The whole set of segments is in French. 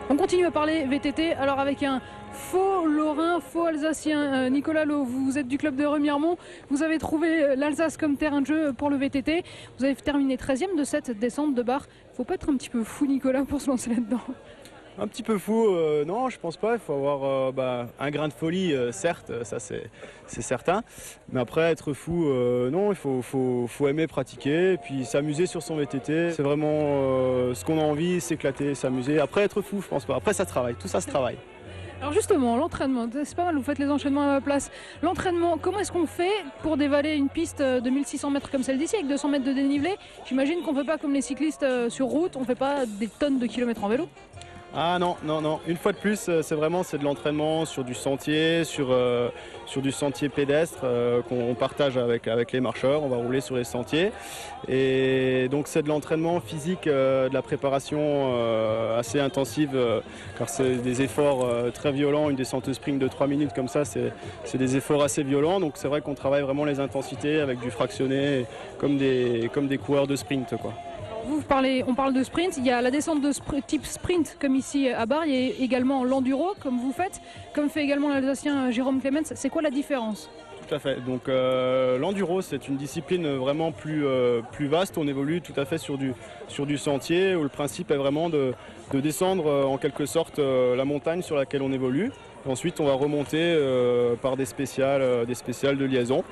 On continue à parler VTT, alors avec un faux Lorrain, faux Alsacien. Nicolas Lowe, vous êtes du club de Remiremont, vous avez trouvé l'Alsace comme terrain de jeu pour le VTT. Vous avez terminé 13e de cette descente de barre. Faut pas être un petit peu fou, Nicolas, pour se lancer là-dedans? Un petit peu fou, non, je pense pas. Il faut avoir un grain de folie, certes, ça c'est certain. Mais après, être fou, non, il faut aimer pratiquer et puis s'amuser sur son VTT. C'est vraiment ce qu'on a envie, s'éclater, s'amuser. Après, être fou, je pense pas. Après, ça se travaille, tout ça se travaille. Alors justement, l'entraînement, c'est pas mal, vous faites les enchaînements à ma place. L'entraînement, comment est-ce qu'on fait pour dévaler une piste de 1600 mètres comme celle d'ici, avec 200 mètres de dénivelé? J'imagine qu'on ne fait pas comme les cyclistes sur route, on ne fait pas des tonnes de kilomètres en vélo. Ah non, non, non. Une fois de plus, c'est de l'entraînement sur du sentier, sur du sentier pédestre qu'on partage avec les marcheurs. On va rouler sur les sentiers. Et donc c'est de l'entraînement physique, de la préparation assez intensive, car c'est des efforts très violents. Une descente sprint de 3 minutes comme ça, c'est des efforts assez violents. Donc c'est vrai qu'on travaille vraiment les intensités avec du fractionné, comme des coureurs de sprint, quoi. On parle de sprint, il y a la descente de type sprint comme ici à Barre, il y a également l'enduro comme vous faites, comme fait également l'Alsacien Jérôme Clemens. C'est quoi la différence? Tout à fait. Donc l'enduro, c'est une discipline vraiment plus vaste. On évolue tout à fait sur du sentier où le principe est vraiment de descendre en quelque sorte la montagne sur laquelle on évolue. Et ensuite, on va remonter par des spéciales de liaison.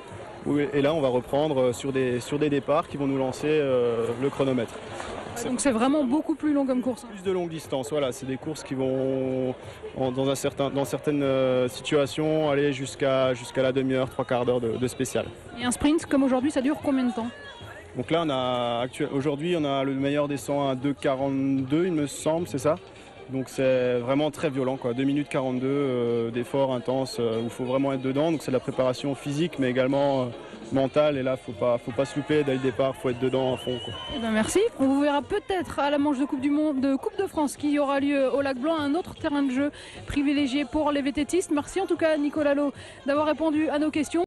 Et là, on va reprendre sur des départs qui vont nous lancer le chronomètre. Donc c'est vraiment beaucoup plus long comme course. Plus de longue distance, voilà. C'est des courses qui vont, dans certaines situations, aller jusqu'à la demi-heure, 3/4 d'heure de spécial. Et un sprint comme aujourd'hui, ça dure combien de temps? Donc là, aujourd'hui, on a le meilleur descend à 2,42, il me semble, c'est ça? Donc c'est vraiment très violent, quoi. 2 minutes 42 d'efforts intenses où il faut vraiment être dedans. Donc c'est de la préparation physique mais également mentale. Et là, faut pas se louper dès le départ, il faut être dedans à fond, quoi. Eh ben merci. On vous verra peut-être à la manche de Coupe du Monde, de Coupe de France qui aura lieu au Lac Blanc, un autre terrain de jeu privilégié pour les VTTistes. Merci en tout cas Nicolas Lowe d'avoir répondu à nos questions.